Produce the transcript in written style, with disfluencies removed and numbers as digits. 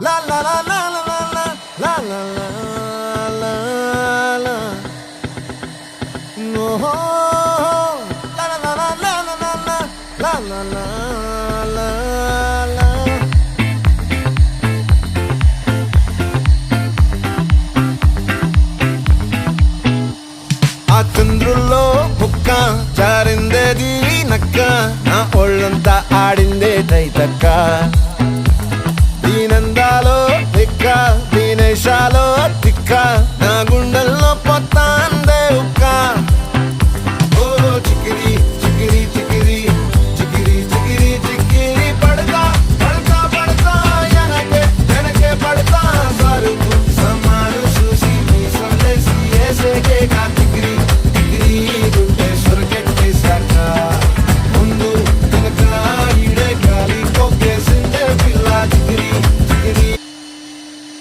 la la la la la la la la la la no la la la la la la la la la la la ఆ చంద్రుల్లో బుక్క జారిందేది నక్క నా ఒళ్ళంతా ఆడిందే తైతక్క